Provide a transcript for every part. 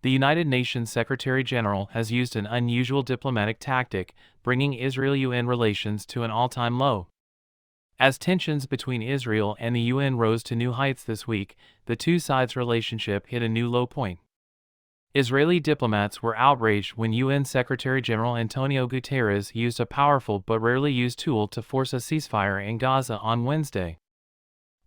The United Nations Secretary-General has used an unusual diplomatic tactic, bringing Israel-UN relations to an all-time low. As tensions between Israel and the UN rose to new heights this week, the two sides' relationship hit a new low point. Israeli diplomats were outraged when UN Secretary-General Antonio Guterres used a powerful but rarely used tool to force a ceasefire in Gaza on Wednesday.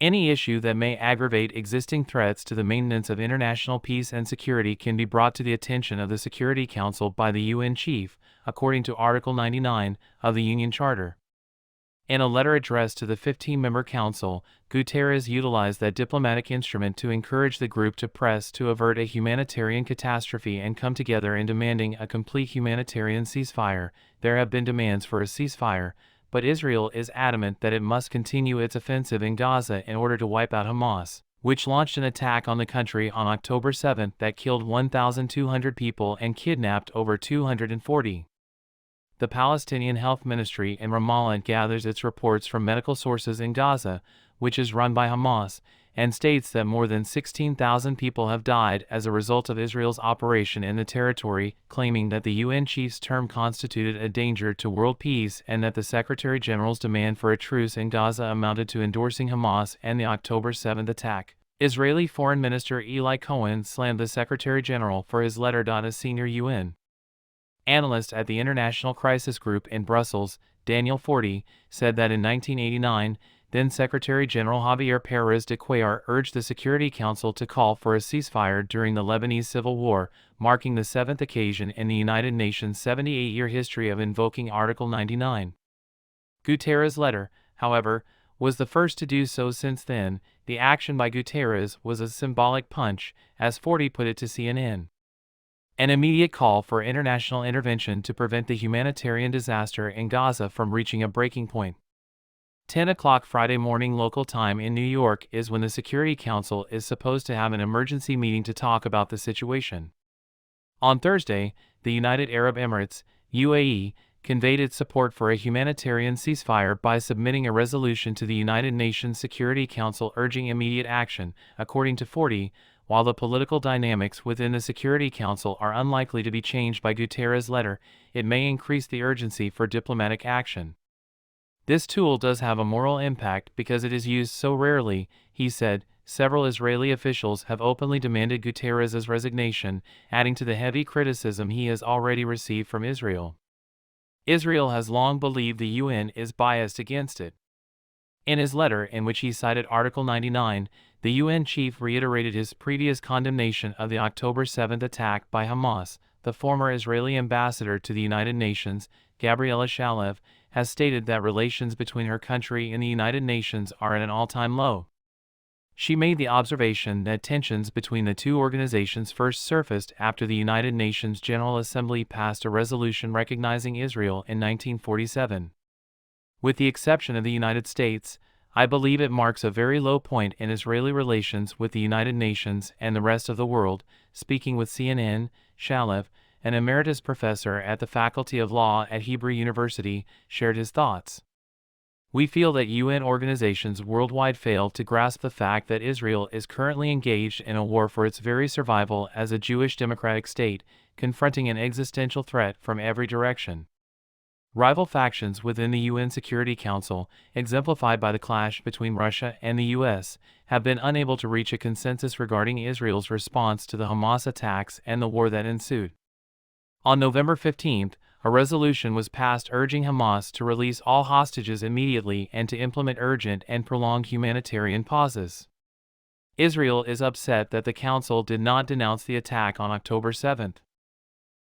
Any issue that may aggravate existing threats to the maintenance of international peace and security can be brought to the attention of the Security Council by the UN chief, according to Article 99 of the UN Charter. In a letter addressed to the 15-member council, Guterres utilized that diplomatic instrument to encourage the group to press to avert a humanitarian catastrophe and come together in demanding a complete humanitarian ceasefire. There have been demands for a ceasefire, but Israel is adamant that it must continue its offensive in Gaza in order to wipe out Hamas, which launched an attack on the country on October 7 that killed 1,200 people and kidnapped over 240. The Palestinian Health Ministry in Ramallah gathers its reports from medical sources in Gaza, which is run by Hamas, and states that more than 16,000 people have died as a result of Israel's operation in the territory, claiming that the UN chief's term constituted a danger to world peace and that the Secretary-General's demand for a truce in Gaza amounted to endorsing Hamas and the October 7 attack. Israeli Foreign Minister Eli Cohen slammed the Secretary-General for his letter. A senior UN analyst at the International Crisis Group in Brussels, Daniel Forti, said that in 1989, then Secretary-General Javier Pérez de Cuellar urged the Security Council to call for a ceasefire during the Lebanese Civil War, marking the seventh occasion in the United Nations' 78-year history of invoking Article 99. Guterres' letter, however, was the first to do so since then. The action by Guterres was a symbolic punch, as Forti put it to CNN. An immediate call for international intervention to prevent the humanitarian disaster in Gaza from reaching a breaking point. 10 o'clock Friday morning local time in New York is when the Security Council is supposed to have an emergency meeting to talk about the situation. On Thursday, the United Arab Emirates, UAE, conveyed its support for a humanitarian ceasefire by submitting a resolution to the United Nations Security Council urging immediate action, according to Forti. While the political dynamics within the Security Council are unlikely to be changed by Guterres' letter, it may increase the urgency for diplomatic action. This tool does have a moral impact because it is used so rarely, he said. Several Israeli officials have openly demanded Guterres' resignation, adding to the heavy criticism he has already received from Israel. Israel has long believed the UN is biased against it. In his letter, in which he cited Article 99, the UN chief reiterated his previous condemnation of the October 7 attack by Hamas. The former Israeli ambassador to the United Nations, Gabriela Shalev, has stated that relations between her country and the United Nations are at an all-time low. She made the observation that tensions between the two organizations first surfaced after the United Nations General Assembly passed a resolution recognizing Israel in 1947. With the exception of the United States, I believe it marks a very low point in Israeli relations with the United Nations and the rest of the world. Speaking with CNN, Shalev, an emeritus professor at the Faculty of Law at Hebrew University, shared his thoughts. We feel that UN organizations worldwide fail to grasp the fact that Israel is currently engaged in a war for its very survival as a Jewish democratic state, confronting an existential threat from every direction. Rival factions within the UN Security Council, exemplified by the clash between Russia and the US, have been unable to reach a consensus regarding Israel's response to the Hamas attacks and the war that ensued. On November 15, a resolution was passed urging Hamas to release all hostages immediately and to implement urgent and prolonged humanitarian pauses. Israel is upset that the Council did not denounce the attack on October 7.